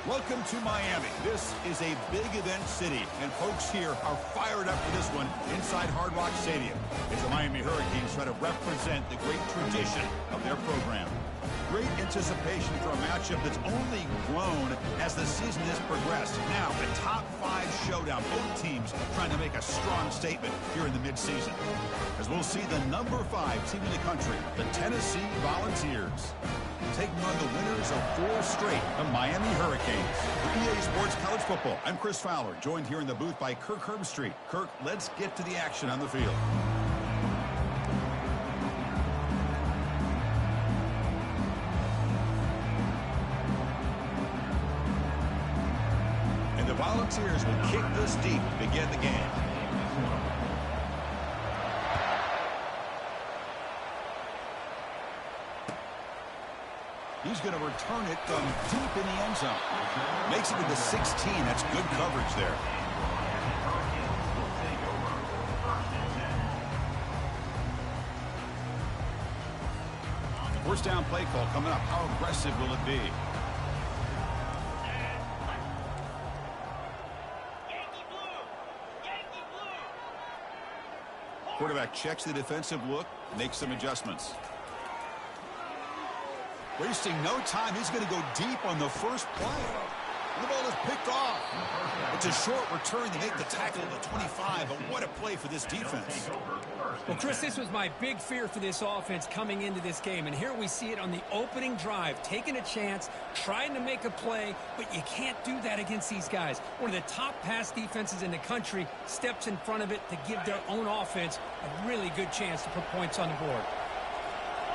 Welcome to Miami. This is a big event city, and folks here are fired up for this one inside Hard Rock Stadium as the Miami Hurricanes try to represent the great tradition of their program. Great anticipation for a matchup that's only grown as the season has progressed. Now, a top-5 showdown. Both teams trying to make a strong statement here in the midseason. As we'll see the number 5 team in the country, the Tennessee Volunteers, taking on the winners of 4 straight, the Miami Hurricanes. For EA Sports College Football, I'm Chris Fowler, joined here in the booth by Kirk Herbstreit. Kirk, let's get to the action on the field. And the Volunteers will kick this deep to begin the game. He's going to return it from deep in the end zone. Makes it to the 16. That's good coverage there. First down play call coming up. How aggressive will it be? Quarterback checks the defensive look, makes some adjustments. Wasting no time, he's going to go deep on the first play. And the ball is picked off. It's a short return to make the tackle at the 25, but what a play for this defense. Well, Chris, this was my big fear for this offense coming into this game, and here we see it on the opening drive, taking a chance, trying to make a play, but you can't do that against these guys. One of the top pass defenses in the country steps in front of it to give their own offense a really good chance to put points on the board.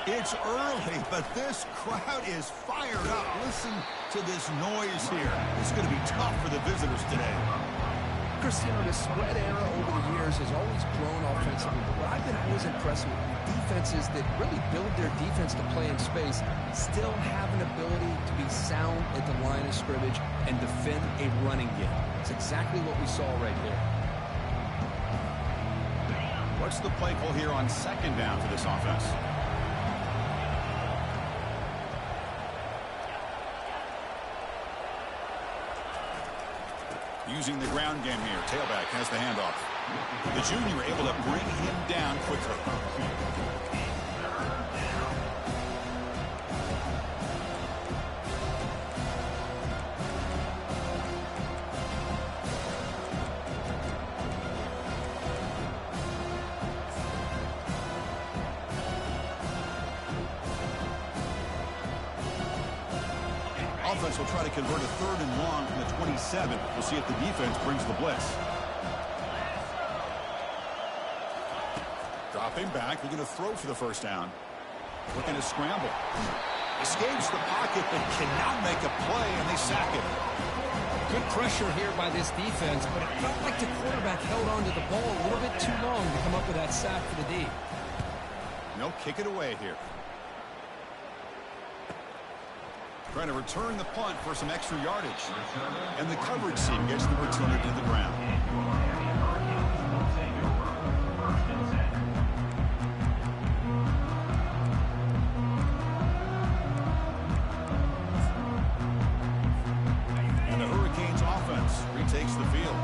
It's early, but this crowd is fired up. Listen to this noise here. It's going to be tough for the visitors today. Chris, the spread era over the years has always grown offensively, but what I've been always impressed with defenses that really build their defense to play in space still have an ability to be sound at the line of scrimmage and defend a running game. It's exactly what we saw right here. What's the play call here on second down for this offense? Using the ground game here. Tailback has the handoff. The junior able to bring him down quickly. Offense will try to convert a 3rd and long from the 27. We'll see if the defense brings the blitz. Dropping back, looking to throw for the first down. Looking to scramble. Escapes the pocket, but cannot make a play, and they sack it. Good pressure here by this defense, but it felt like the quarterback held on to the ball a little bit too long to come up with that sack for the D. No, kick it away here. Trying to return the punt for some extra yardage. And the coverage team gets the return to the ground. And the Hurricanes offense retakes the field.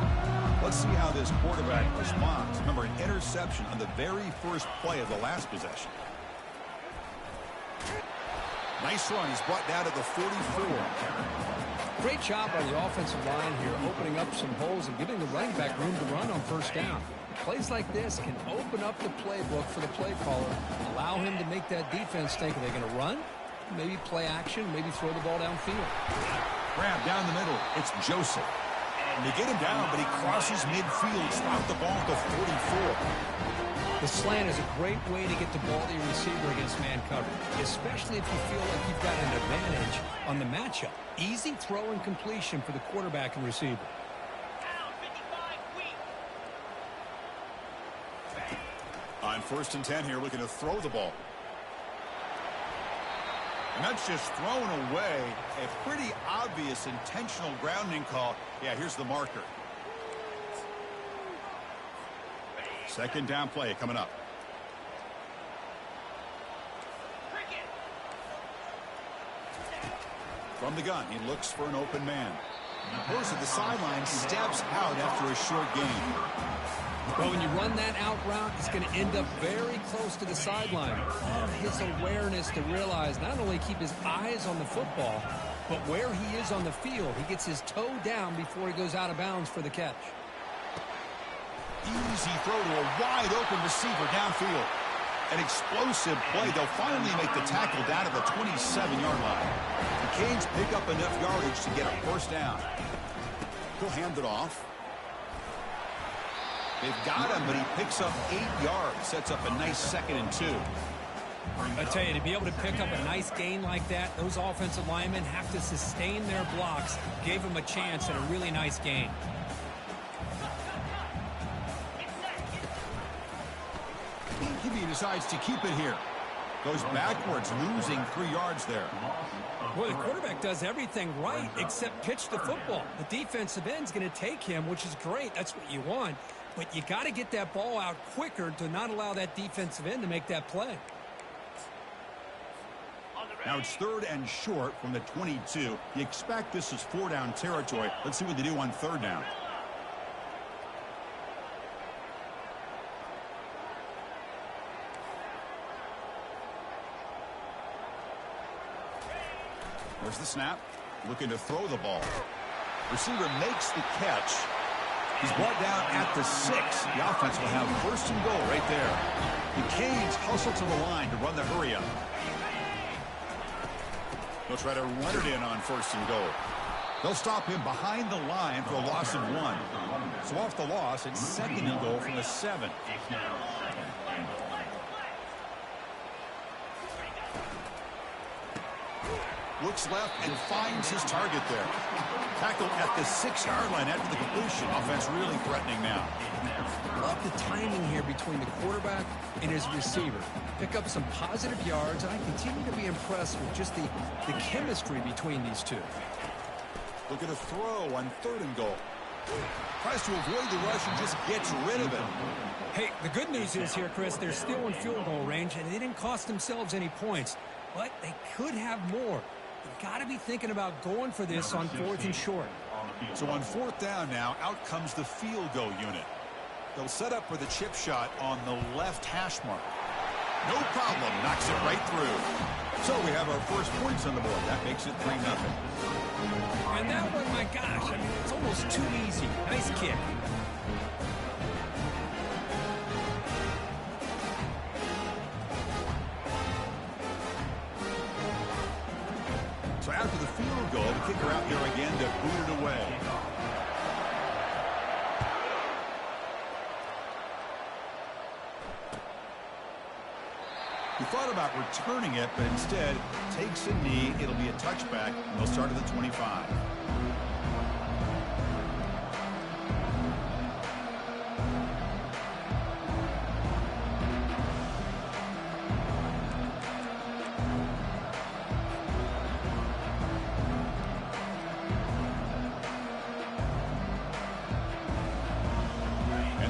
Let's see how this quarterback responds. Remember, an interception on the very first play of the last possession. Nice run. He's brought down to the 44. Great job by the offensive line here, opening up some holes and giving the running back room to run on first down. Plays like this can open up the playbook for the play caller, allow him to make that defense think, are they going to run? Maybe play action, maybe throw the ball downfield. Grab down the middle. It's Joseph. And they get him down, but he crosses midfield, stopped the ball at the 44. The slant is a great way to get the ball to your receiver against man coverage, especially if you feel like you've got an advantage on the matchup. Easy throw and completion for the quarterback and receiver. On 1st and 10 here, looking to throw the ball. And that's just thrown away. A pretty obvious intentional grounding call. Yeah, here's the marker. Second down play coming up. From the gun, he looks for an open man. Goes to the sideline, steps out after a short gain. Well, when you run that out route, it's going to end up very close to the sideline. His awareness to realize not only keep his eyes on the football, but where he is on the field. He gets his toe down before he goes out of bounds for the catch. Easy throw to a wide-open receiver downfield. An explosive play. They'll finally make the tackle down to the 27-yard line. The Canes pick up enough yardage to get a first down. He'll hand it off. They've got him, but he picks up 8 yards. Sets up a nice 2nd and 2. I tell you, to be able to pick up a nice gain like that, those offensive linemen have to sustain their blocks. Gave him a chance at a really nice gain. He decides to keep it here. Goes backwards, losing 3 yards there. Well, the quarterback does everything right except pitch the football. The defensive end's going to take him, which is great. That's what you want. But you got to get that ball out quicker to not allow that defensive end to make that play. Now it's 3rd and short from the 22. You expect this is 4-down territory. Let's see what they do on 3rd down. There's the snap. Looking to throw the ball. Receiver makes the catch. He's brought down at the 6. The offense will have 1st and goal right there. The Canes hustle to the line to run the hurry up. They'll try to run it in on 1st and goal. They'll stop him behind the line for a loss of 1. So off the loss, it's 2nd and goal from the 7. Looks left and finds his target there. Tackled at the 6-yard line after the completion. Offense really threatening now. Love the timing here between the quarterback and his receiver. Pick up some positive yards, and I continue to be impressed with just the chemistry between these two. Look at a throw on 3rd and goal. Tries to avoid the rush and just gets rid of it. Hey, the good news is here, Chris, they're still in field goal range, and they didn't cost themselves any points. But they could have more. You've got to be thinking about going for this on 4th and short. So on 4th down now, out comes the field goal unit. They'll set up for the chip shot on the left hash mark. No problem. Knocks it right through. So we have our first points on the board. That makes it 3-0. And that one, my gosh, I mean, it's almost too easy. Nice kick. So after the field goal, the kicker out there again to boot it away. He thought about returning it, but instead takes a knee. It'll be a touchback, and they'll start at the 25.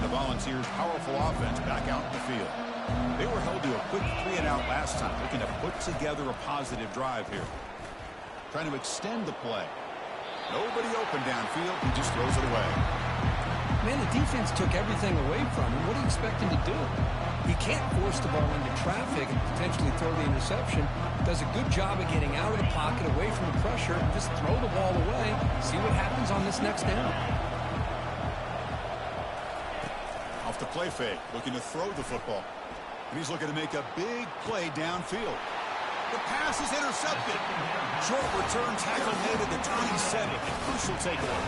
Volunteers' powerful offense back out in the field. They were held to a quick 3-and-out last time, looking to put together a positive drive here. Trying to extend the play. Nobody open downfield. He just throws it away. Man, the defense took everything away from him. What do you expect him to do? He can't force the ball into traffic and potentially throw the interception. Does a good job of getting out of the pocket, away from the pressure, and just throw the ball away. See what happens on this next down. Off the play fake, looking to throw the football. And he's looking to make a big play downfield. The pass is intercepted. Short return tackle made at the 27. A crucial takeaway.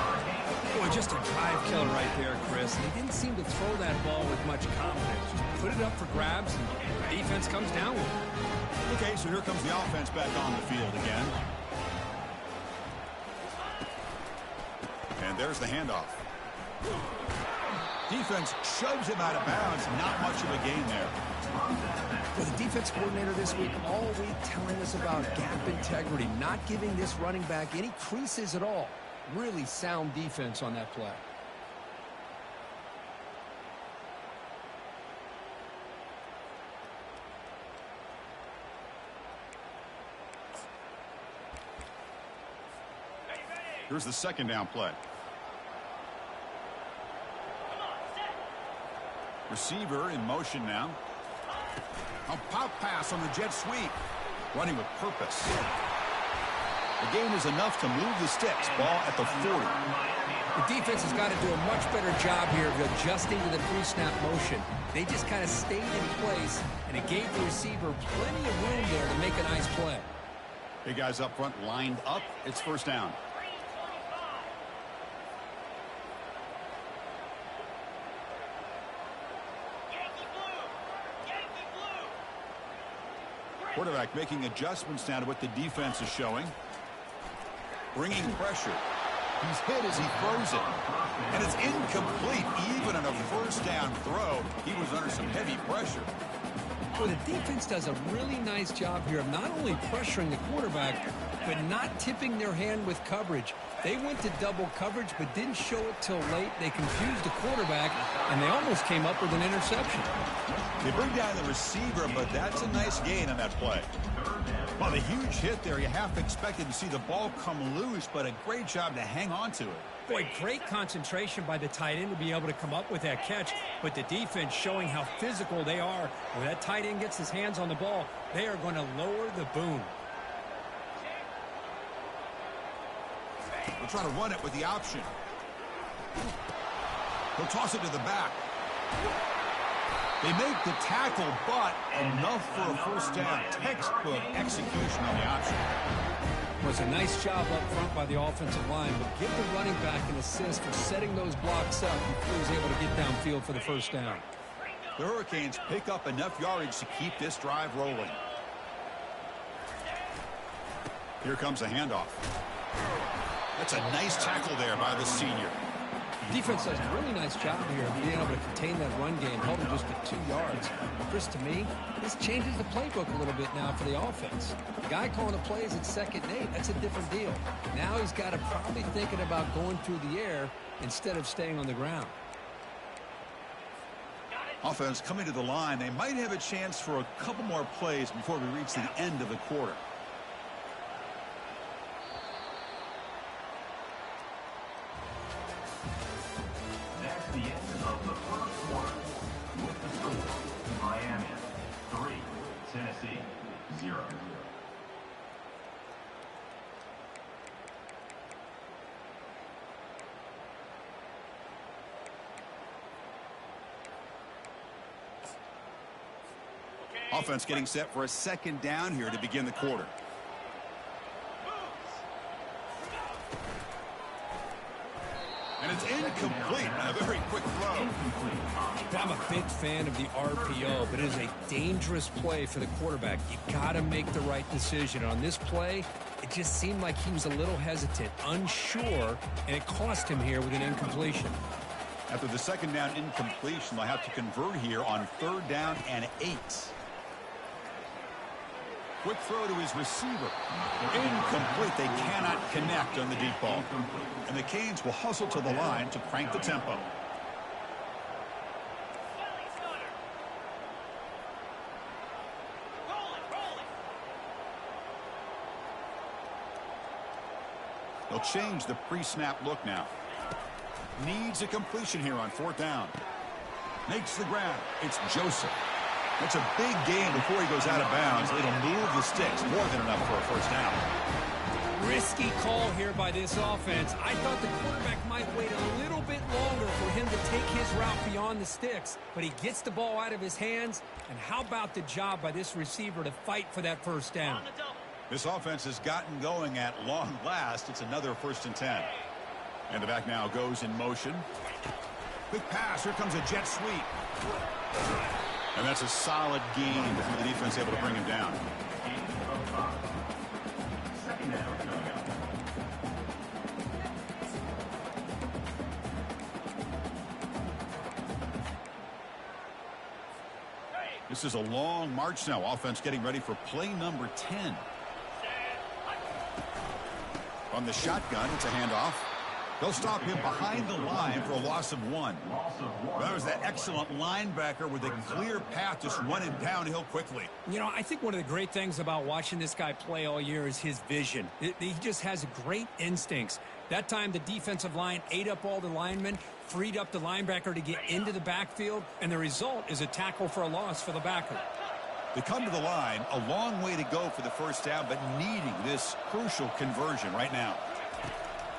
Boy, just a drive killer right there, Chris. They didn't seem to throw that ball with much confidence. Just put it up for grabs, and the defense comes down with it. Okay, so here comes the offense back on the field again. And there's the handoff. Defense shoves him out of bounds. Not much of a gain there. For the defense coordinator this week, all week telling us about gap integrity, not giving this running back any creases at all. Really sound defense on that play. Here's the second down play. Receiver in motion now. A pop pass on the jet sweep. Running with purpose. The gain is enough to move the sticks. Ball at the 40. The defense has got to do a much better job here of adjusting to the pre-snap motion. They just kind of stayed in place, and it gave the receiver plenty of room there to make a nice play. Hey, guys up front lined up. It's first down. Quarterback making adjustments now to what the defense is showing. Bringing pressure. He's hit as he throws it. And it's incomplete. Even on a first down throw, he was under some heavy pressure. Well, the defense does a really nice job here of not only pressuring the quarterback, but not tipping their hand with coverage. They went to double coverage, but didn't show it till late. They confused the quarterback, and they almost came up with an interception. They bring down the receiver, but that's a nice gain on that play. Well, the huge hit there, you half expected to see the ball come loose, but a great job to hang on to it. Boy, great concentration by the tight end to be able to come up with that catch, but the defense showing how physical they are. When that tight end gets his hands on the ball, they are going to lower the boom. They'll try to run it with the option. He'll toss it to the back. They make the tackle, but enough for a first down. Textbook execution on the option. It was a nice job up front by the offensive line, but give the running back an assist for setting those blocks up before he was able to get downfield for the first down. The Hurricanes pick up enough yardage to keep this drive rolling. Here comes a handoff. That's a nice tackle there by the senior. Defense does a really nice job here of being able to contain that run game, held him just to 2 yards. Chris, to me, this changes the playbook a little bit now for the offense. The guy calling the plays at 2nd and 8, that's a different deal. Now he's got to probably thinking about going through the air instead of staying on the ground. Offense coming to the line. They might have a chance for a couple more plays before we reach the end of the quarter. Tennessee, 0. Offense getting set for a second down here to begin the quarter. And it's incomplete on a very quick throw. I'm a big fan of the RPO, but it is a dangerous play for the quarterback. You got to make the right decision. On this play, it just seemed like he was a little hesitant, unsure, and it cost him here with an incompletion. After the second down incompletion, they'll have to convert here on 3rd down and 8. Quick throw to his receiver. Incomplete. They cannot connect on the deep ball. And the Canes will hustle to the line to crank the tempo. They'll change the pre-snap look now. Needs a completion here on 4th down. Makes the grab. It's Joseph. That's a big gain before he goes out of bounds. It'll move the sticks more than enough for a first down. Risky call here by this offense. I thought the quarterback might wait a little bit longer for him to take his route beyond the sticks, but he gets the ball out of his hands. And how about the job by this receiver to fight for that first down? This offense has gotten going at long last. It's another 1st and 10. And the back now goes in motion. Quick pass. Here comes a jet sweep. And that's a solid gain before the defense able to bring him down. This is a long march now. Offense getting ready for play number 10. On the shotgun, it's a handoff. They'll stop him behind the line for a loss of 1. That was that excellent linebacker with a clear path just running downhill quickly. You know, I think one of the great things about watching this guy play all year is his vision. He just has great instincts. That time the defensive line ate up all the linemen, freed up the linebacker to get into the backfield, and the result is a tackle for a loss for the backer. They come to the line, a long way to go for the first down, but needing this crucial conversion right now.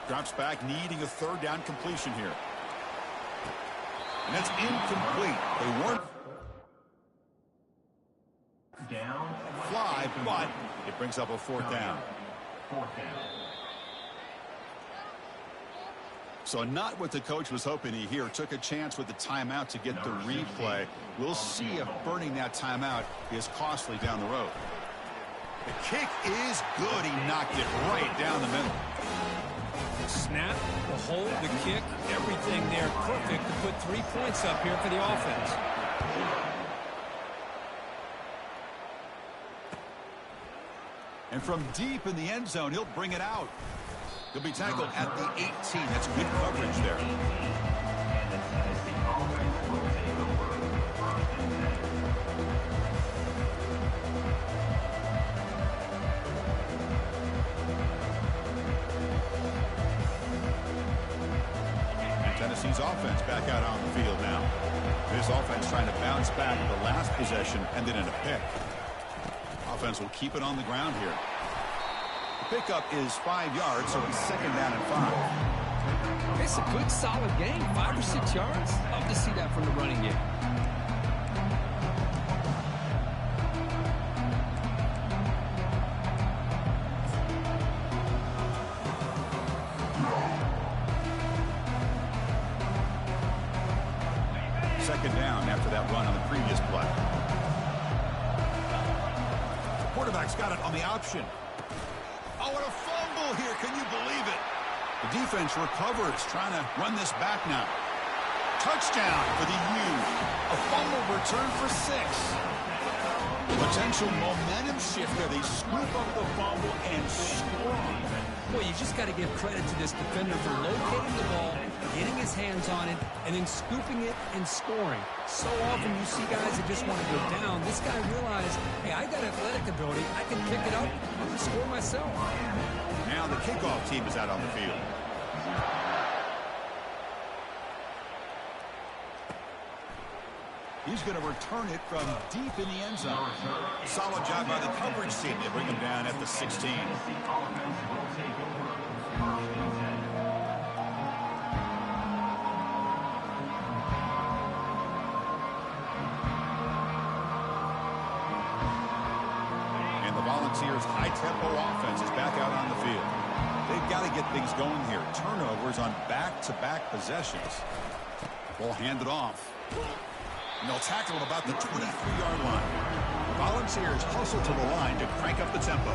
Drops back, needing a third down completion here. And that's incomplete. They weren't Down. fly, but it brings up a fourth down. Fourth down. So not what the coach was hoping he here. Took a chance with the timeout to get the replay. We'll see if burning that timeout is costly down the road. The kick is good. He knocked it right down the middle. Snap, the hold, the kick, everything there perfect to put 3 points up here for the offense. And from deep in the end zone, he'll bring it out. He'll be tackled at the 18. That's good coverage there. And the Dynasty offense will take over. First and 10. Tennessee's offense back out on the field now. This offense trying to bounce back the last possession and then in a pick. Offense will keep it on the ground here. The pickup is 5 yards, so it's second down and 5. It's a good, solid game. 5 or 6 yards. Love to see that from the running game. Second down after that run on the previous play. The quarterback's got it on the option. Oh, what a fumble here. Can you believe it? The defense recovers, trying to run this back now. Touchdown for the U. A fumble return for 6. Potential momentum shift there. They scoop up the fumble and score. Boy, you just got to give credit to this defender for locating the ball, getting his hands on it, and then scooping it and scoring. So often you see guys that just want to go down. This guy realized, hey, I got athletic ability. I can pick it up and score myself. Now the kickoff team is out on the field. He's going to return it from deep in the end zone. Solid job by the coverage team. They bring him down at the 16. And the Volunteers' high-tempo offense is back out on the field. They've got to get things going here. Turnovers on back-to-back possessions. Ball handed off. And they'll tackle him about the 23-yard line. Volunteers hustle to the line to crank up the tempo.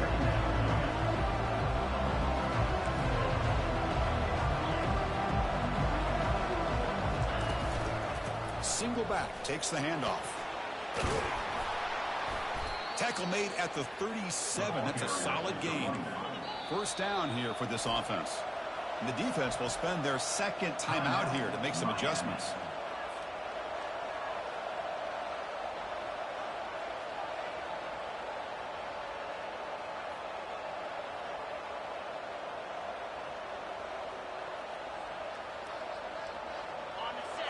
Single back takes the handoff. Tackle made at the 37. That's a solid gain. First down here for this offense. And the defense will spend their second timeout here to make some adjustments.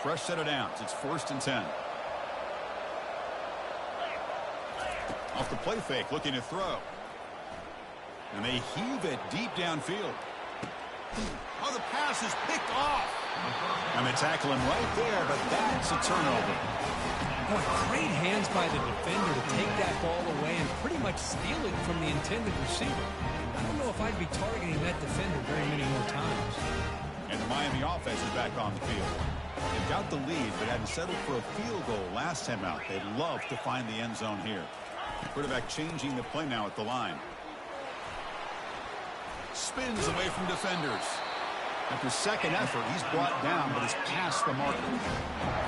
Fresh set of downs. It's 1st and 10. Off the play fake, looking to throw. And they heave it deep downfield. Oh, the pass is picked off. And they tackle him right there, but that's a turnover. Boy, great hands by the defender to take that ball away and pretty much steal it from the intended receiver. I don't know if I'd be targeting that defender very many more times. And the Miami offense is back on the field. They've got the lead, but hadn't settled for a field goal last time out. They'd love to find the end zone here. Quarterback changing the play now at the line. Spins away from defenders. After second effort, he's brought down, but has passed the marker.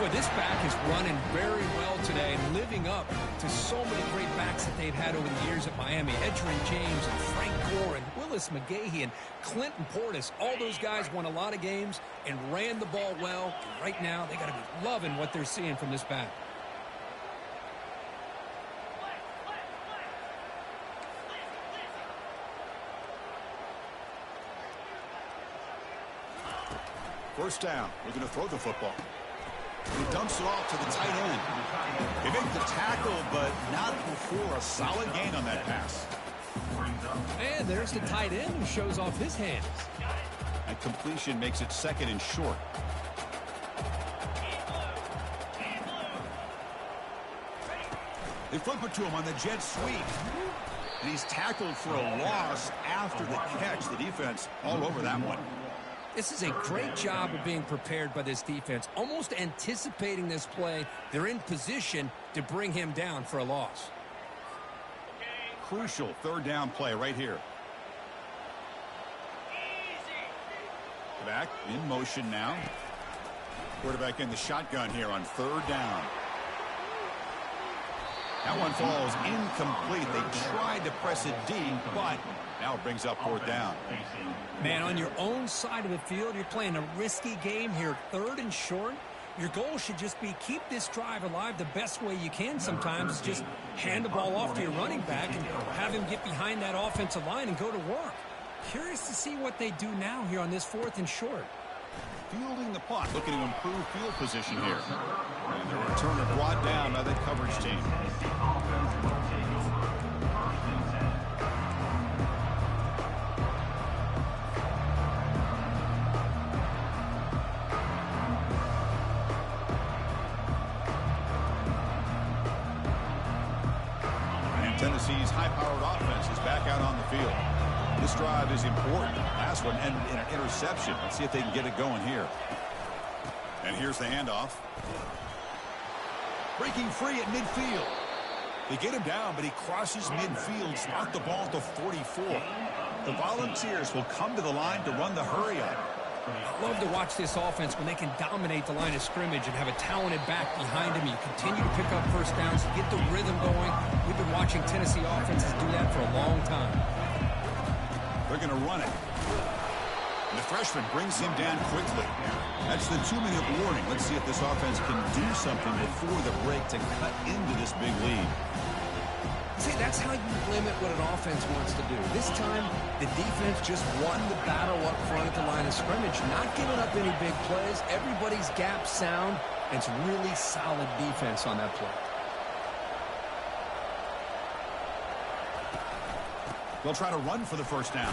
Boy, this back is running very well today and living up to so many great backs that they've had over the years at Miami. Edgerrin James and Frank Gore and Willis McGahee and Clinton Portis. All those guys won a lot of games and ran the ball well. And right now, they got to be loving what they're seeing from this back. First down. We're going to throw the football. He dumps it off to the tight end. They make the tackle, but not before a solid gain on that pass. And there's the tight end who shows off his hands. That completion makes it second and short. They flip it to him on the jet sweep. And he's tackled for a loss after the catch. The defense all over that one. This is a great job of being prepared by this defense. Almost anticipating this play, they're in position to bring him down for a loss. Crucial third down play right here. Back in motion now. Quarterback in the shotgun here on third down. That one falls incomplete. They tried to press it deep, but now it brings up fourth down. Man, on your own side of the field, you're playing a risky game here, third and short. Your goal should just be keep this drive alive the best way you can sometimes. Is just hand the ball off to your running back and have him get behind that offensive line and go to work. Curious to see what they do now here on this fourth and short. Fielding the punt, looking to improve field position here. And the returner brought down by the coverage team. And Tennessee's high-powered offense is back out on the field. This drive is important. Last one ended in an interception. Let's see if they can get it going here. And here's the handoff. Breaking free at midfield. They get him down, but he crosses midfield, spark the ball to 44. The Volunteers will come to the line to run the hurry up. I love to watch this offense when they can dominate the line of scrimmage and have a talented back behind him. You continue to pick up first downs, get the rhythm going. We've been watching Tennessee offenses do that for a long time. They're going to run it. And the freshman brings him down quickly. That's the 2-minute warning. Let's see if this offense can do something before the break to cut into this big lead. See, that's how you limit what an offense wants to do. This time, the defense just won the battle up front at the line of scrimmage, not giving up any big plays. Everybody's gap sound. It's really solid defense on that play. They'll try to run for the first down.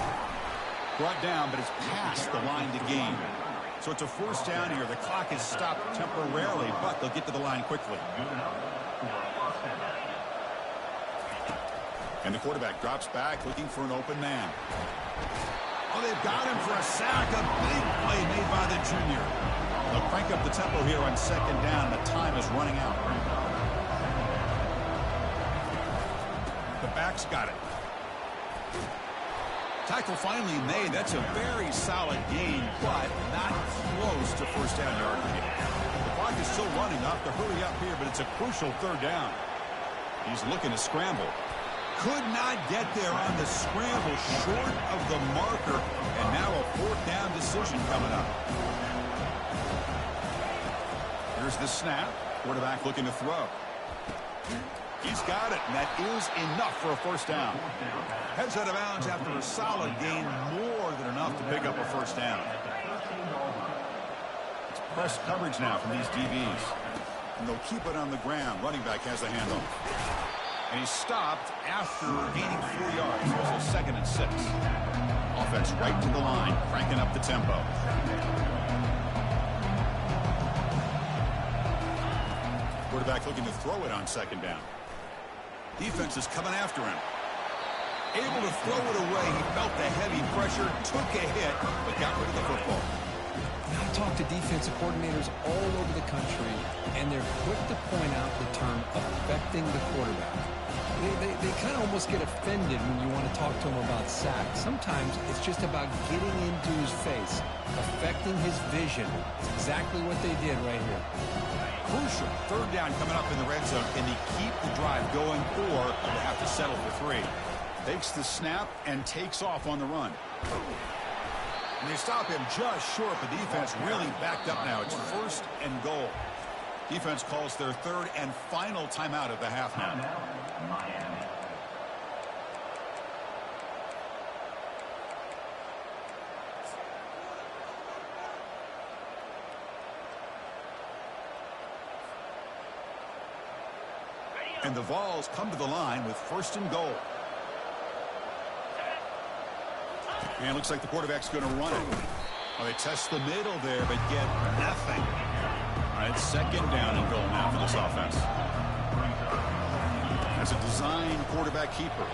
Brought down, but it's past the line to gain. So it's a first down here. The clock is stopped temporarily, but they'll get to the line quickly. And the quarterback drops back, looking for an open man. Oh, they've got him for a sack. A big play made by the junior. They'll crank up the tempo here on second down. The time is running out. The back's got it. Tackle finally made. That's a very solid gain, but not close to first down yard. The clock is still running up to hurry up here, but it's a crucial third down. He's looking to scramble. Could not get there on the scramble, short of the marker, and now a fourth down decision coming up. Here's the snap. Quarterback looking to throw. He's got it, and that is enough for a first down. Heads out of bounds after a solid gain, more than enough to pick up a first down. It's press coverage now from these DBs. And they'll keep it on the ground. Running back has the handoff. And he's stopped after gaining 4 yards. So second and 6. Offense right to the line, cranking up the tempo. Quarterback looking to throw it on second down. Defense is coming after him. Able to throw it away. He felt the heavy pressure, took a hit, but got rid of the football. I talk to defensive coordinators all over the country, and they're quick to point out the term affecting the quarterback. They kind of almost get offended when you want to talk to them about sacks. Sometimes it's just about getting into his face, affecting his vision. It's exactly what they did right here. Crucial. Third down coming up in the red zone. Can they keep the drive going, or do they have to settle for 3? Takes the snap and takes off on the run. And they stop him just short. The defense really backed up now. It's 1st and goal. Defense calls their 3rd and final timeout of the half now. Miami. And the Vols come to the line with 1st and goal. And it looks like the quarterback's going to run it. Well, they test the middle there, but get nothing. All right, 2nd down and goal now for this offense. As a design quarterback keeper.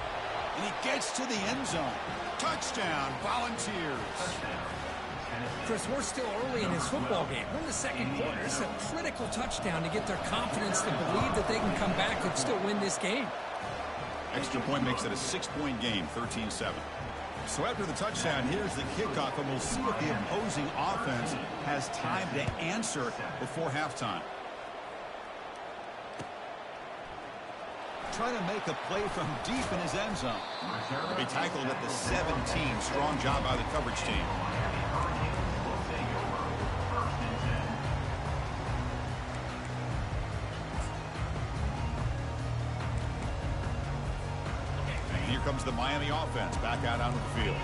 And he gets to the end zone. Touchdown, Volunteers. Chris, we're still early in this football game. We're in the 2nd quarter. It's a critical touchdown to get their confidence to believe that they can come back and still win this game. Extra point makes it a 6-point game, 13-7. So after the touchdown, here's the kickoff, and we'll see what the opposing offense has time to answer before halftime. Trying to make a play from deep in his end zone. They tackled at the 17. Strong job by the coverage team. Here comes the Miami offense back out onto the field.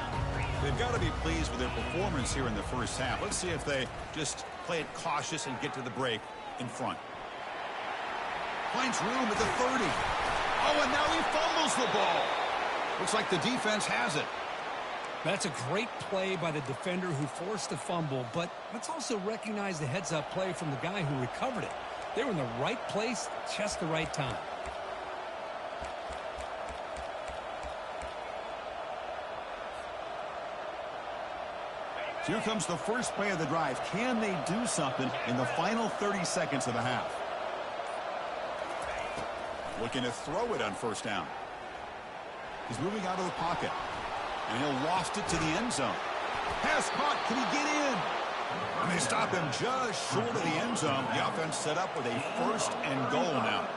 They've got to be pleased with their performance here in the first half. Let's see if they just play it cautious and get to the break in front. Finds room at the 30. Oh, and now he fumbles the ball. Looks like the defense has it. That's a great play by the defender who forced the fumble, but let's also recognize the heads-up play from the guy who recovered it. They were in the right place, just the right time. Here comes the first play of the drive. Can they do something in the final 30 seconds of the half? Looking to throw it on 1st down. He's moving out of the pocket. And he'll loft it to the end zone. Pass caught. Can he get in? And they stop him just short of the end zone. The offense set up with a 1st and goal now.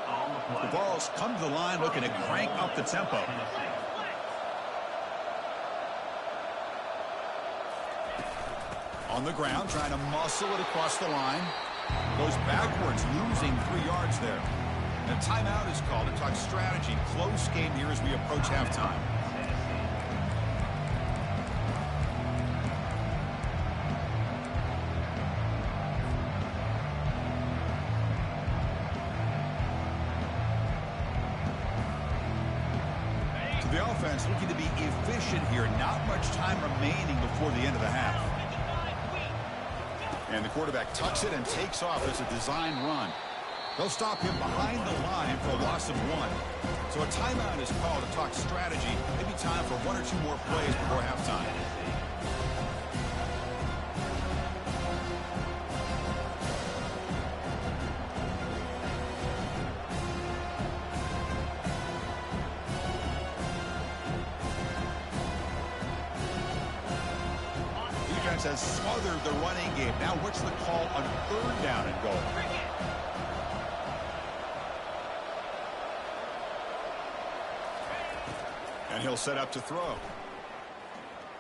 The Vols come to the line looking to crank up the tempo. On the ground, trying to muscle it across the line. Goes backwards, losing 3 yards there. And a timeout is called to talk strategy. Close game here as we approach halftime. So the offense looking to be efficient here. Not much time remaining before the end of the half. And the quarterback tucks it and takes off as a design run. They'll stop him behind the line for a loss of 1. So a timeout is called to talk strategy. Maybe time for 1 or 2 more plays before halftime. Defense has smothered the running game. Now what's the call on 3rd down and goal? And he'll set up to throw.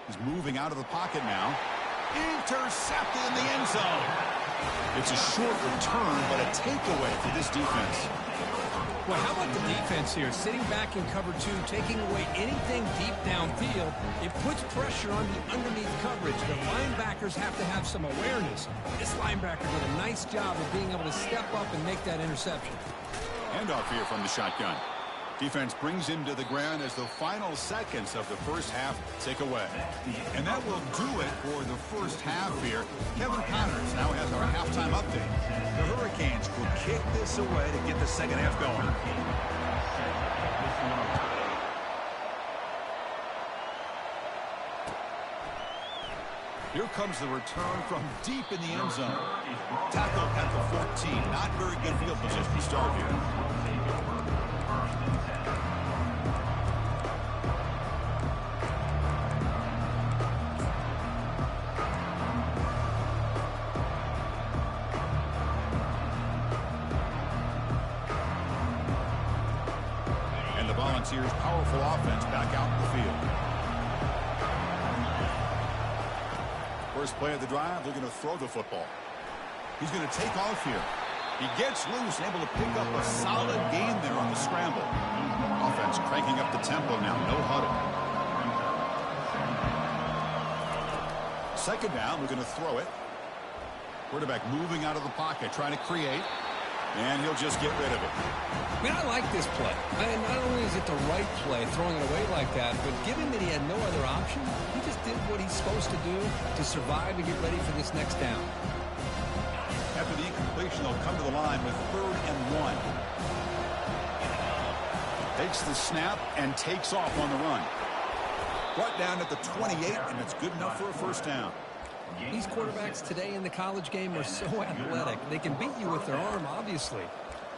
He's moving out of the pocket now. Intercepted in the end zone. It's a short return, but a takeaway for this defense. Well, how about the defense here? Sitting back in cover 2, taking away anything deep downfield. It puts pressure on the underneath coverage. The linebackers have to have some awareness. This linebacker did a nice job of being able to step up and make that interception. Handoff here from the shotgun. Defense brings him to the ground as the final seconds of the first half tick away. And that will do it for the first half here. Kevin Connors now has our halftime update. The Hurricanes will kick this away to get the second half going. Here comes the return from deep in the end zone. Tackle at the 14. Not very good field position to start here. offense back out in the field. First play of the drive, they're going to throw the football. He's going to take off here. He gets loose and able to pick up a solid gain there on the scramble. Offense cranking up the tempo now. No huddle. Second down, we're going to throw it. Quarterback moving out of the pocket, trying to create. And he'll just get rid of it. I mean, I like this play. And not only is it the right play, throwing it away like that, but given that he had no other option, he just did what he's supposed to do to survive and get ready for this next down. After the incompletion, they'll come to the line with 3rd and 1. Takes the snap and takes off on the run. Brought down at the 28, and it's good enough for a first down. These quarterbacks today in the college game are so athletic. They can beat you with their arm, obviously.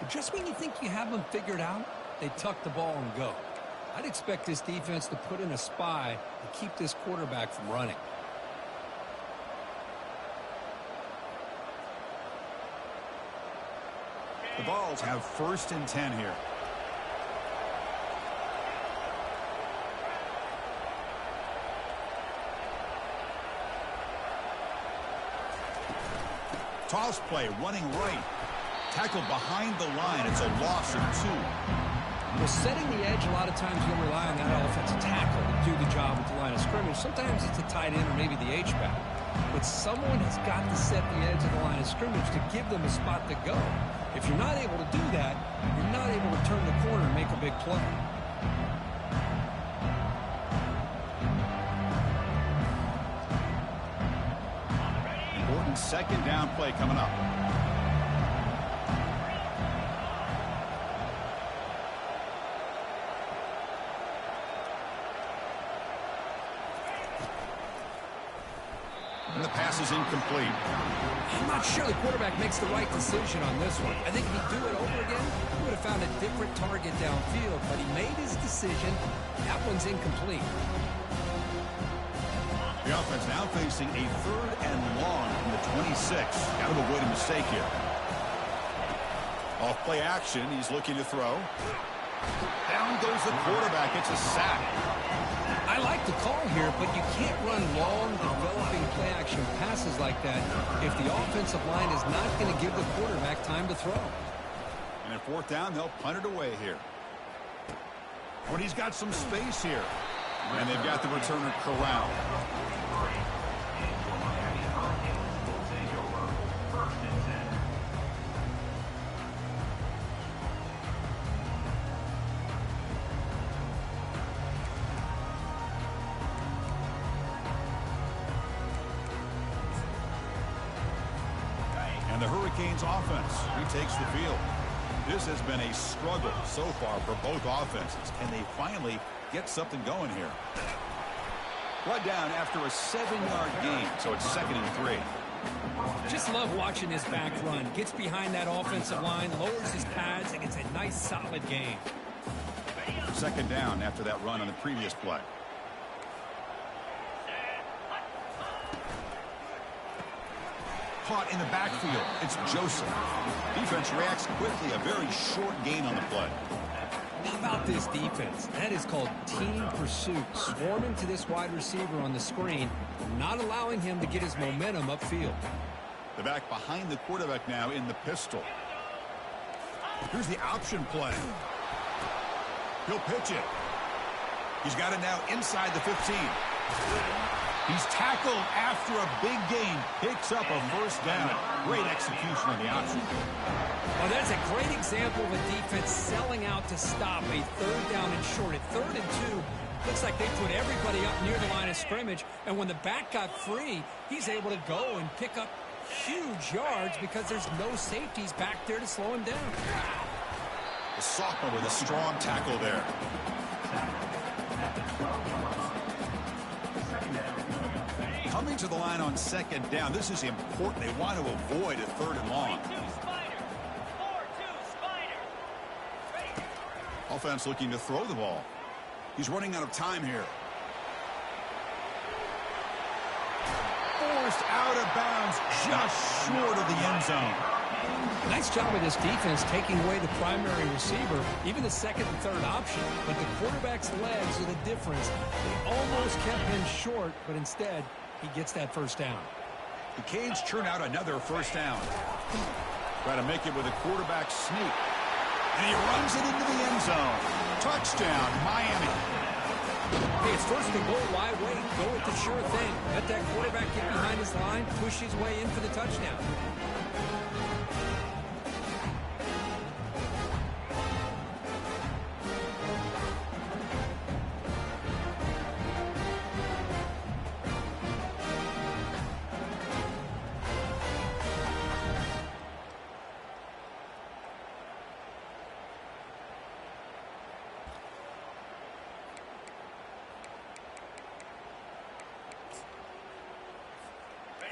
But just when you think you have them figured out, they tuck the ball and go. I'd expect this defense to put in a spy to keep this quarterback from running. The Vols have 1st and 10 here. Toss play, running right. Tackle behind the line. It's a loss of 2. Well, setting the edge, a lot of times you'll rely on that offensive tackle to do the job at the line of scrimmage. Sometimes it's a tight end or maybe the H-back. But someone has got to set the edge of the line of scrimmage to give them a spot to go. If you're not able to do that, you're not able to turn the corner and make a big play. Important second down play coming up. And the pass is incomplete. I'm not sure the quarterback makes the right decision on this one. I think if he'd do it over again, he would have found a different target downfield, but he made his decision. That one's incomplete. The offense now facing a 3rd and long from the 26. Got to avoid a mistake here. Off play action, he's looking to throw. Down goes the quarterback. It's a sack. I like the call here, but you can't run long, developing play-action passes like that if the offensive line is not going to give the quarterback time to throw. And at 4th down, they'll punt it away here. But he's got some space here. And they've got the returner corralled. And the Hurricanes offense retakes the field. This has been a struggle so far for both offenses. Can they finally get something going here? Brought down after a 7-yard gain, so it's 2nd and 3. Just love watching this back run. Gets behind that offensive line, lowers his pads, and gets a nice solid gain. 2nd down after that run on the previous play. Caught in the backfield. It's Joseph. Defense reacts quickly. A very short gain on the play. How about this defense? That is called team pursuit. Swarming to this wide receiver on the screen, not allowing him to get his momentum upfield. The back behind the quarterback now in the pistol. Here's the option play. He'll pitch it. He's got it now inside the 15. He's tackled after a big gain. Picks up a first down. Great execution on the option. Well, that's a great example of a defense selling out to stop a 3rd down and short. At 3rd and 2, looks like they put everybody up near the line of scrimmage. And when the back got free, he's able to go and pick up huge yards because there's no safeties back there to slow him down. The sophomore with a strong tackle there. Coming to the line on 2nd down. This is important. They want to avoid a 3rd and long. Offense looking to throw the ball. He's running out of time here. Forced out of bounds just short of the end zone. Nice job of this defense taking away the primary receiver, even the second and third option. But the quarterback's legs are the difference. They almost kept him short, but instead, he gets that first down. The Canes churn out another first down. Try to make it with a quarterback sneak. And he runs it into the end zone. Touchdown, Miami. Hey, it's first and goal. Why wait? Go with the sure thing. Let that quarterback get behind his line, push his way in for the touchdown.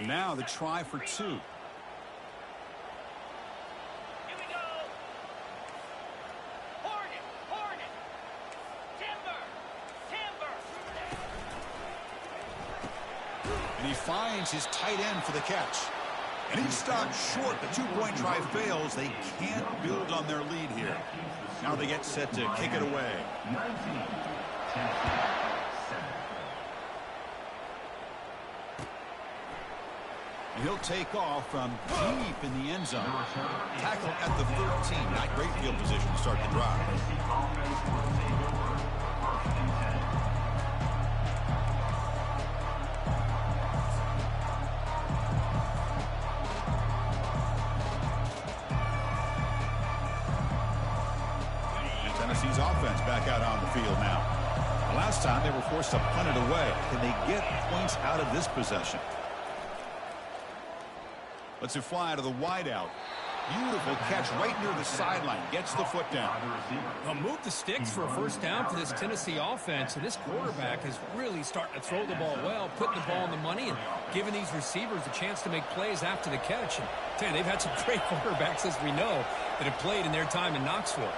Now the try for 2. Here we go. Hornet. Timber. And he finds his tight end for the catch. And he stopped short. The 2-point try fails. They can't build on their lead here. Now they get set to kick it away. 19. And he'll take off from deep in the end zone. Tackle at the 13. Not great field position to start the drive. And Tennessee's offense back out on the field now. Last time they were forced to punt it away. Can they get points out of this possession? Let's it fly to the wideout. Beautiful catch right near the sideline. Gets the foot down. Well, move the sticks for a first down for this Tennessee offense. And this quarterback is really starting to throw the ball well, putting the ball on the money, and giving these receivers a chance to make plays after the catch. And tell you, they've had some great quarterbacks, as we know, that have played in their time in Knoxville.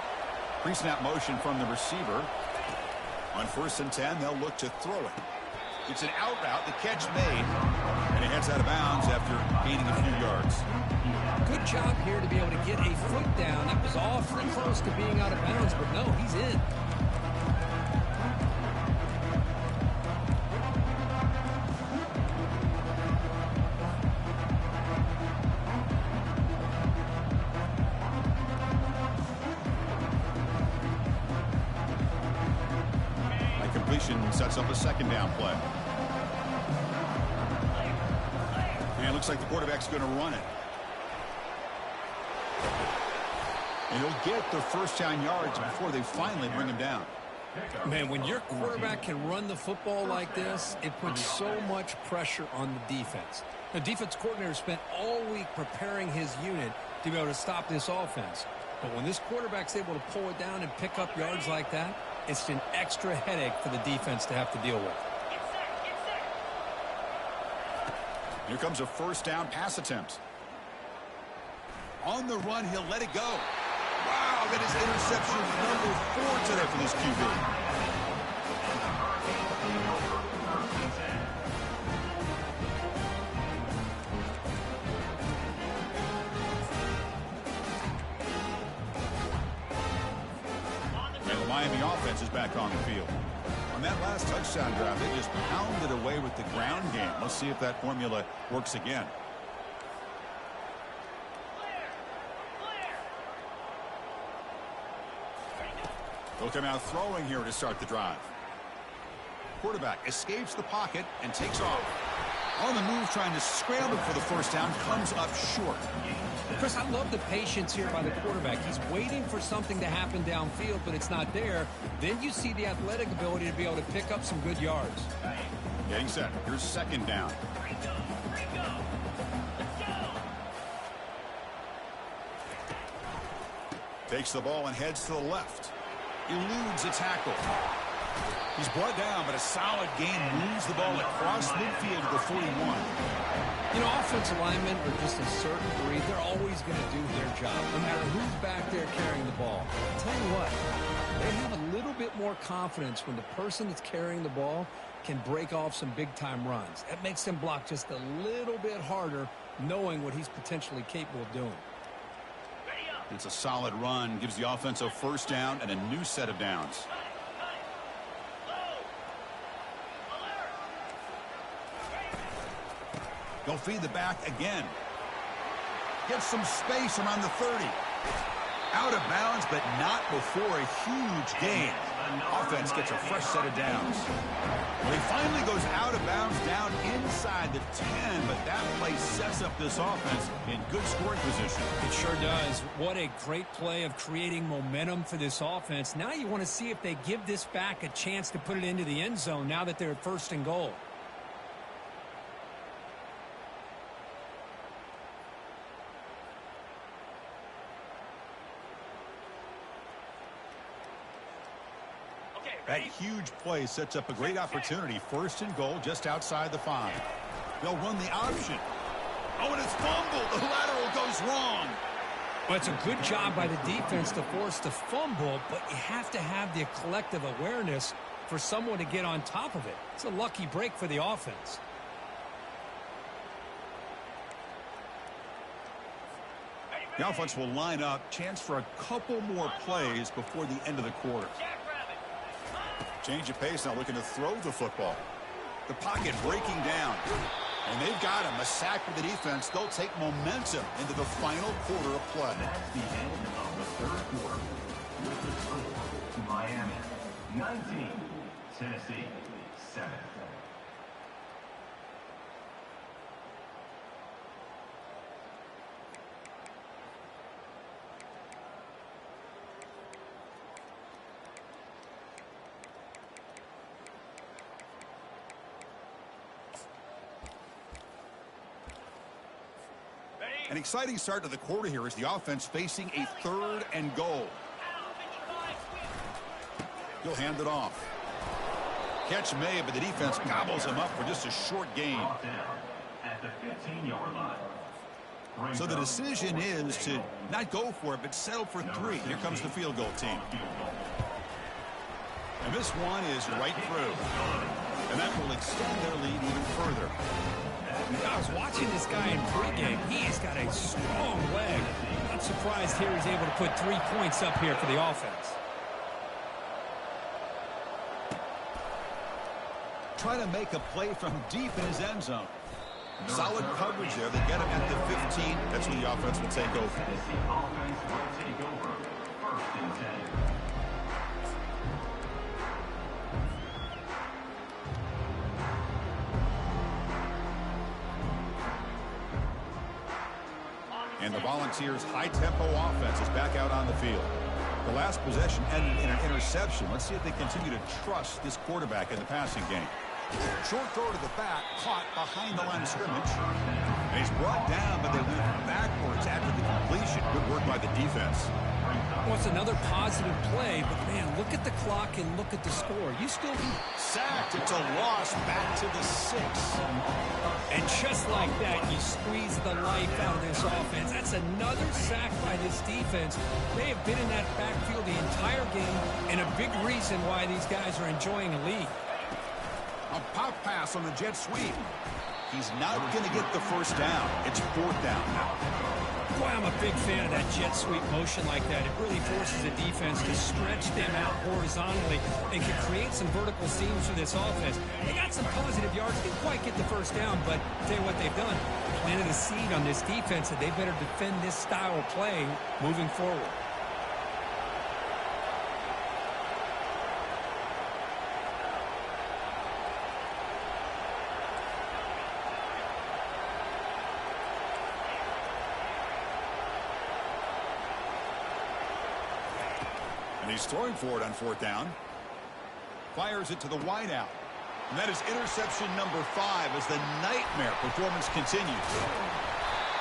Pre-snap motion from the receiver. On 1st and 10, they'll look to throw it. It's an out route, the catch made, and he heads out of bounds after gaining a few yards. Good job here to be able to get a foot down. That was awfully close to being out of bounds, but no, he's in. That completion sets up a second down play. And it looks like the quarterback's going to run it. And he'll get the first down yards before they finally bring him down. Man, when your quarterback can run the football like this, it puts so much pressure on the defense. The defense coordinator spent all week preparing his unit to be able to stop this offense. But when this quarterback's able to pull it down and pick up yards like that, it's an extra headache for the defense to have to deal with. Here comes a first down pass attempt. On the run, he'll let it go. Wow, that is interception number 4 today for this QB. And the Miami offense is back on the field. On that last touchdown drive, they just pounded away with the ground game. Let's see if that formula works again. They'll come out throwing here to start the drive. Quarterback escapes the pocket and takes off. On the move, trying to scramble for the first down, comes up short. Chris, I love the patience here by the quarterback. He's waiting for something to happen downfield, but it's not there. Then you see the athletic ability to be able to pick up some good yards. Getting set. Here's second down. Takes the ball and heads to the left. Eludes a tackle. He's brought down, but a solid gain moves the ball across midfield to the 41. You know, offensive linemen are just a certain breed. They're always going to do their job, no matter who's back there carrying the ball. I'll tell you what, they have a little bit more confidence when the person that's carrying the ball can break off some big-time runs. That makes them block just a little bit harder, knowing what he's potentially capable of doing. It's a solid run, gives the offense a first down and a new set of downs. They'll feed the back again. Gets some space around the 30. Out of bounds, but not before a huge gain. Offense gets a fresh set of downs. Well, he finally goes out of bounds down inside the 10, but that play sets up this offense in good scoring position. It sure does. What a great play of creating momentum for this offense. Now you want to see if they give this back a chance to put it into the end zone now that they're first and goal. That huge play sets up a great opportunity. First and goal just outside the 5. They'll run the option. Oh, and it's fumbled. The lateral goes wrong. Well, it's a good job by the defense to force the fumble, but you have to have the collective awareness for someone to get on top of it. It's a lucky break for the offense. The offense will line up. Chance for a couple more plays before the end of the quarter. Change of pace now, looking to throw the football. The pocket breaking down. And they've got him. A sack for the defense. They'll take momentum into the final quarter of play. That's the end of the third quarter. With the score, Miami 19, Tennessee 7. An exciting start to the quarter here as the offense facing a 3rd and goal. He'll hand it off. Catch made, but the defense gobbles him up for just a short gain. At the 15-yard line. So the decision is to not go for it, but settle for 3. Here comes the field goal team. And this one is right through. And that will extend their lead even further. I was watching this guy in pregame. He's got a strong leg. I'm surprised here he's able to put 3 points up here for the offense. Trying to make a play from deep in his end zone. Solid coverage there. They get him at the 15. That's when the offense will take over. Tennessee offense will take over. 1st and 10. And the Volunteers' high-tempo offense is back out on the field. The last possession ended in an interception. Let's see if they continue to trust this quarterback in the passing game. Short throw to the back, caught behind the line of scrimmage. And he's brought down, but they went backwards after the completion. Good work by the defense. Well, it's another positive play, but man, look at the clock and look at the score. You still be sacked. It's a loss back to the 6. And just like that, you squeeze the life out of this offense. That's another sack by this defense. They have been in that backfield the entire game, and a big reason why these guys are enjoying a lead. A pop pass on the jet sweep. He's not going to get the first down. It's 4th down now. Boy, I'm a big fan of that jet sweep motion like that. It really forces the defense to stretch them out horizontally and can create some vertical seams for this offense. They got some positive yards. Didn't quite get the first down, but I'll tell you what they've done. Planted a seed on this defense that they better defend this style of play moving forward. He's throwing for it on 4th down. Fires it to the wideout. And that is interception number 5 as the nightmare performance continues.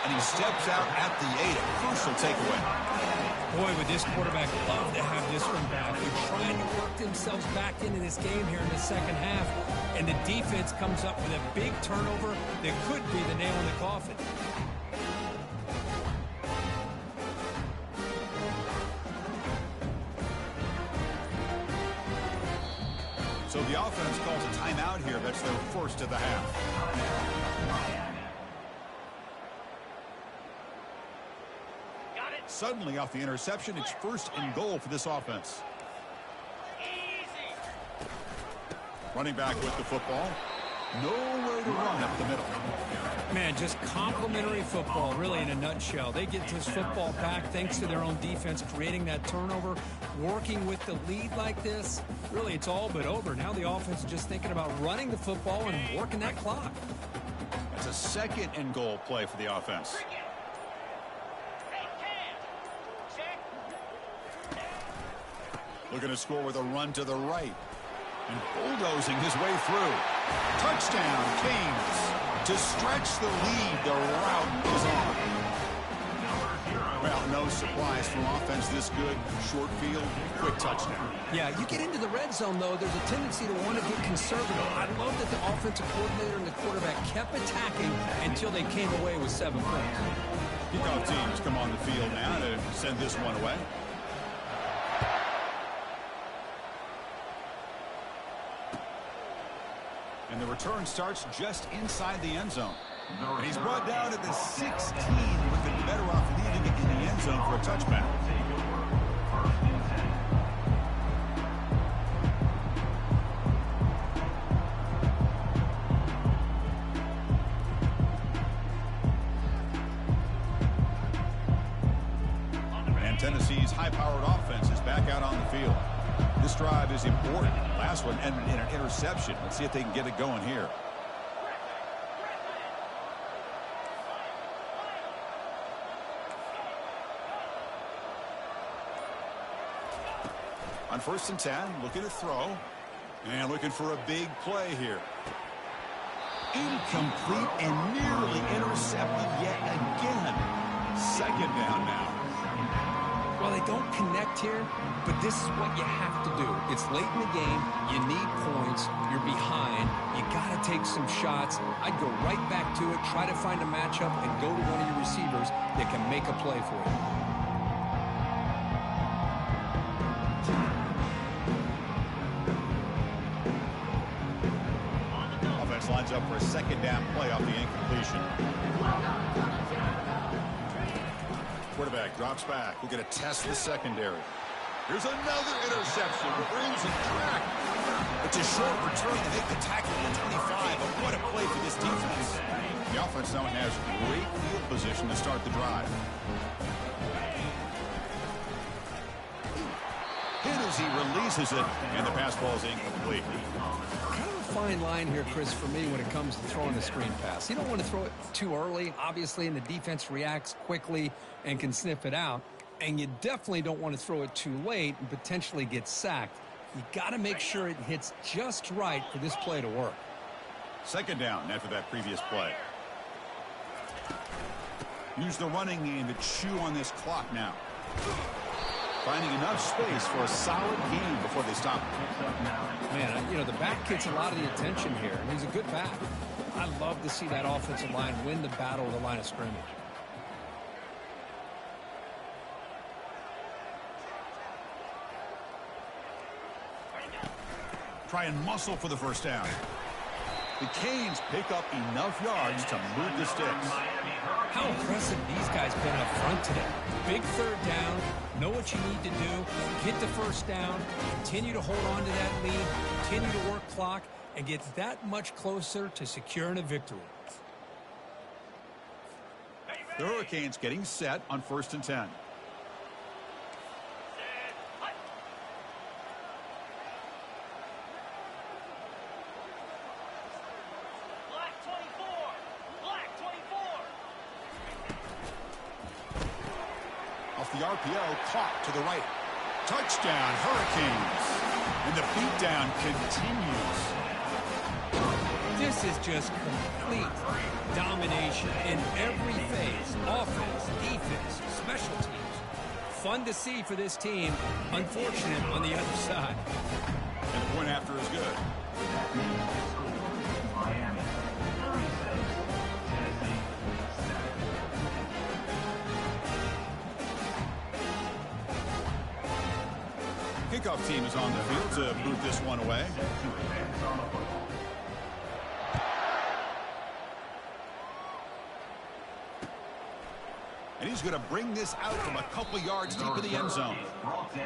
And he steps out at the 8. A crucial takeaway. Boy, would this quarterback love to have this one back. They're trying to work themselves back into this game here in the second half. And the defense comes up with a big turnover that could be the nail in the coffin. So the offense calls a timeout here. That's their first of the half. Got it. Suddenly off the interception, it's 1st and goal for this offense. Running back with the football. Nowhere to run up the middle. Man, just complimentary football, really, in a nutshell. They get this football back thanks to their own defense, creating that turnover, working with the lead like this. Really, it's all but over. Now the offense is just thinking about running the football and working that clock. It's a 2nd and goal play for the offense. Looking to score with a run to the right. And bulldozing his way through. Touchdown, Canes. To stretch the lead, the route is on. Well, no surprise from offense this good. Short field, quick touchdown. Yeah, you get into the red zone, though, there's a tendency to want to get conservative. I love that the offensive coordinator and the quarterback kept attacking until they came away with 7 points. Kickoff teams come on the field now to send this one away. And the return starts just inside the end zone. And he's brought down at the 16, looking better off leaving it in the end zone for a touchback. And Tennessee's high-powered offense is back out on the field. This drive is important. Last one ended in an interception. Let's see if they can get it going here. On 1st and 10, looking to throw. And looking for a big play here. Incomplete and nearly intercepted yet again. 2nd down now. Well, they don't connect here, but this is what you have to do. It's late in the game. You need points. You're behind. You got to take some shots. I'd go right back to it, try to find a matchup, and go to one of your receivers that can make a play for you. Offense lines up for a 2nd down play off the incompletion. Quarterback drops back. We're going to test the secondary. Here's another interception. Brings it track. It's a short return to make the tackle at the 25. But what a play for this defense. The offense now has great field position to start the drive. Hit as he releases it, and the pass ball is incomplete. Kind of a fine line here, Chris, for me when it comes to throwing a screen pass. You don't want to throw it too early, obviously, and the defense reacts quickly and can sniff it out. And you definitely don't want to throw it too late and potentially get sacked. You got to make sure it hits just right for this play to work. 2nd down after that previous play. Use the running game to chew on this clock now. Finding enough space for a solid game before they stop. Man, you know, the back gets a lot of the attention here, and he's a good back. I love to see that offensive line win the battle of the line of scrimmage. Try and muscle for the 1st down. The Canes pick up enough yards to move the sticks. How impressive these guys been up front today. Big 3rd down. Know what you need to do. Get the 1st down. Continue to hold on to that lead. Continue to work clock. And get that much closer to securing a victory. The Hurricanes getting set on 1st and 10. The RPO caught to the right. Touchdown, Hurricanes. And the beatdown continues. This is just complete domination in every phase. Offense, defense, special teams. Fun to see for this team. Unfortunate on the other side. And the point after is good. Miami 37, Tennessee 7. Kickoff team is on the field to boot this one away. And And he's going to bring this out from a couple yards deep in the end zone.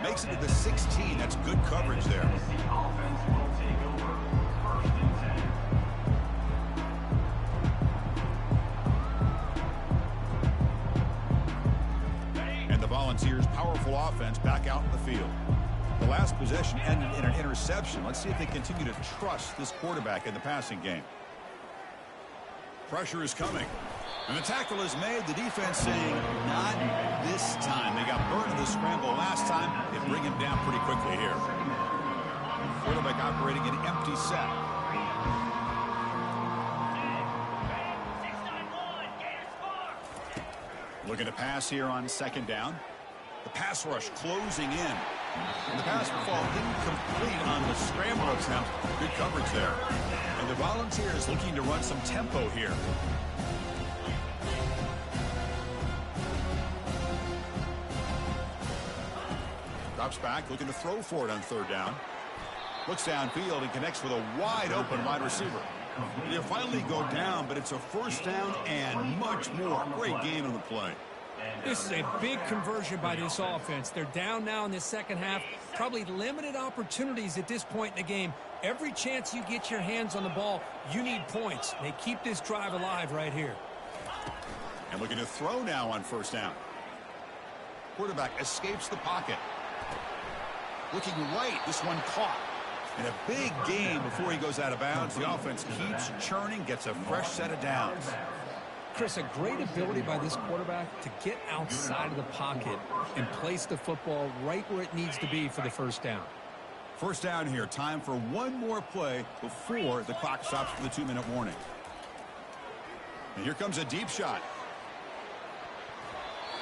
Makes it to the 16. That's good coverage there. Dynasty offense will take over. 1st and 10. And the Volunteers' powerful offense back out in the field. The last possession ended in an interception. Let's see if they continue to trust this quarterback in the passing game. Pressure is coming. And the tackle is made. The defense saying, not this time. They got burned in the scramble last time. They bring him down pretty quickly here. Quarterback operating an empty set. 6-9-1, Gators score. Looking to pass here on 2nd down. The pass rush closing in. And the pass will fall incomplete on the scramble attempt. Good coverage there. And the Volunteers looking to run some tempo here. Drops back, looking to throw for it on 3rd down. Looks downfield and connects with a wide-open wide receiver. He'll finally go down, but it's a 1st down and much more. Great game on the play. This is a big conversion by this offense. They're down now in the 2nd half. Probably limited opportunities at this point in the game. Every chance you get your hands on the ball, you need points. They keep this drive alive right here. And looking to throw now on 1st down. Quarterback escapes the pocket. Looking right, this one caught. And a big game before he goes out of bounds. The offense keeps churning, gets a fresh set of downs. Chris, a great ability by this quarterback to get outside of the pocket and place the football right where it needs to be for the 1st down. 1st down here. Time for one more play before the clock stops for the 2-minute warning. And here comes a deep shot.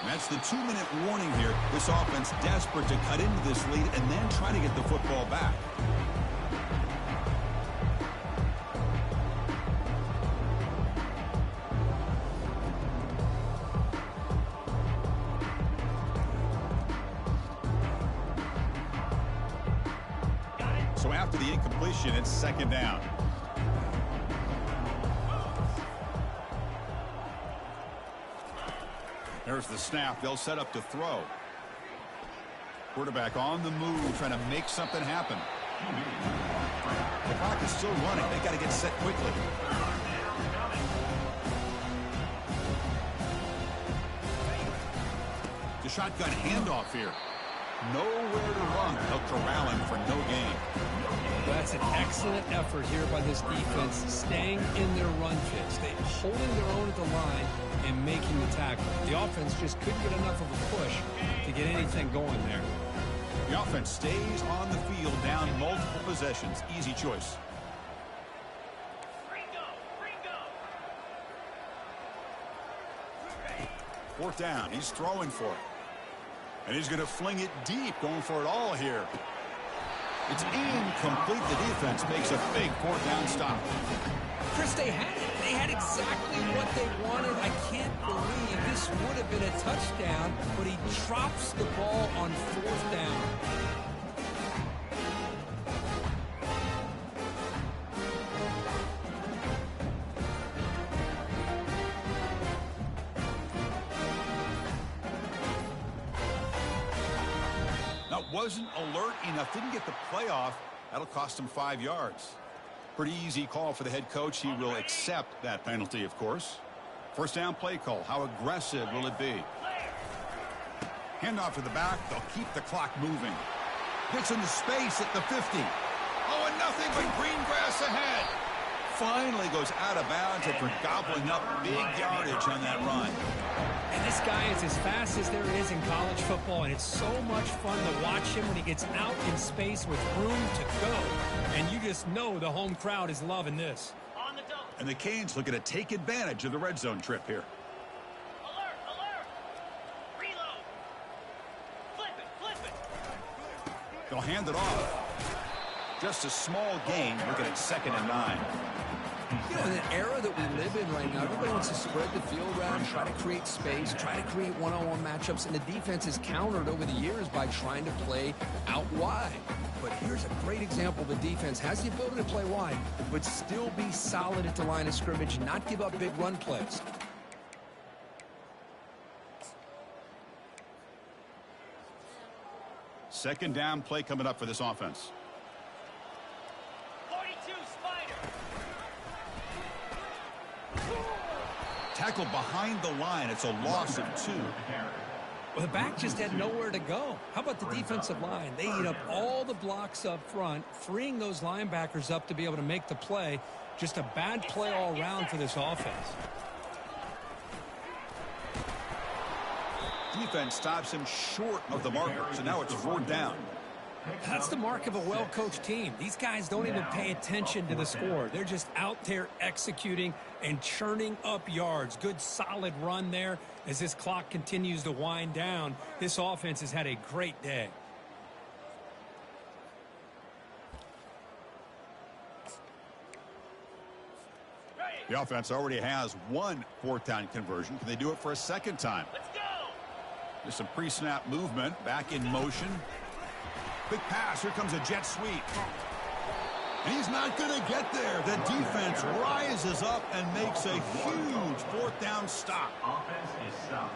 And that's the 2-minute warning here. This offense desperate to cut into this lead and then try to get the football back. So after the incompletion, it's 2nd down. There's the snap. They'll set up to throw. Quarterback on the move, trying to make something happen. The clock is still running. They got to get set quickly. The shotgun handoff here. Nowhere to run. They'll corral him for no gain. That's an excellent effort here by this defense, staying in their run fits. They holding their own at the line and making the tackle. The offense just couldn't get enough of a push to get anything going there. The offense stays on the field down multiple possessions. Easy choice. Ringo. 4th down. He's throwing for it. And he's going to fling it deep, going for it all here. It's incomplete. The defense makes a big 4th down stop. Chris, they had exactly what they wanted. I can't believe this would have been a touchdown, but he drops the ball on 4th down. Now, wasn't alert enough. Didn't get the play off. That'll cost him 5 yards. Pretty easy call for the head coach. He will accept that penalty, of course. 1st down play call. How aggressive will it be? Handoff to the back. They'll keep the clock moving. Gets into space at the 50. Oh, and nothing but green grass ahead. Finally goes out of bounds after gobbling up big yardage on that run. And this guy is as fast as there is in college football, and it's so much fun to watch him when he gets out in space with room to go. And you just know the home crowd is loving this. On the double. And the Canes looking to take advantage of the red zone trip here. Alert. Reload. Flip it. They'll hand it off. Just a small gain, looking at 2nd and 9. You know, in the era that we live in right now, everybody wants to spread the field around, try to create space, try to create one-on-one matchups, and the defense is countered over the years by trying to play out wide. But here's a great example. The defense has the ability to play wide, but still be solid at the line of scrimmage, not give up big run plays. Second down play coming up for this offense. 42 Spider. Tackled behind the line. It's a loss of 2. Well, the back just had nowhere to go. How about the defensive line? They eat up all the blocks up front, freeing those linebackers up to be able to make the play. Just a bad play all around for this offense. Defense stops him short of the marker, so now it's 4th down. That's the mark of a well-coached team. These guys don't even pay attention to the score. They're just out there executing and churning up yards. Good, solid run there. As this clock continues to wind down, this offense has had a great day. The offense already has 1 4th down conversion. Can they do it for a second time? Let's go. There's some pre-snap movement. Back in motion. Big pass. Here comes a jet sweep. And he's not going to get there. The defense rises up and makes a huge 4th down stop. Offense is stopped.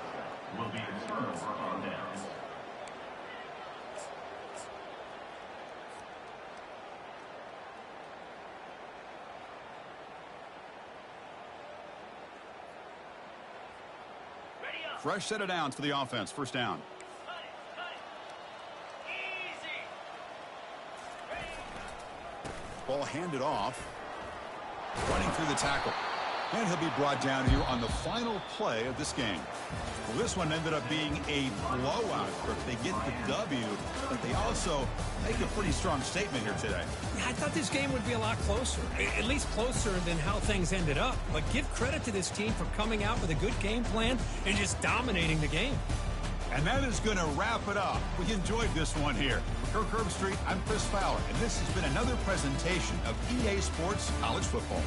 Will be returned for on downs. Ready up. Fresh set of downs for the offense. First down. Cut it. Cut it. Easy. Ready. Ball handed off. Running through the tackle. And he'll be brought down here on the final play of this game. Well, this one ended up being a blowout. They get the W, but they also make a pretty strong statement here today. Yeah, I thought this game would be a lot closer, at least closer than how things ended up. But give credit to this team for coming out with a good game plan and just dominating the game. And that is going to wrap it up. We enjoyed this one here. For Kirk Herbstreit, I'm Chris Fowler, and this has been another presentation of EA Sports College Football.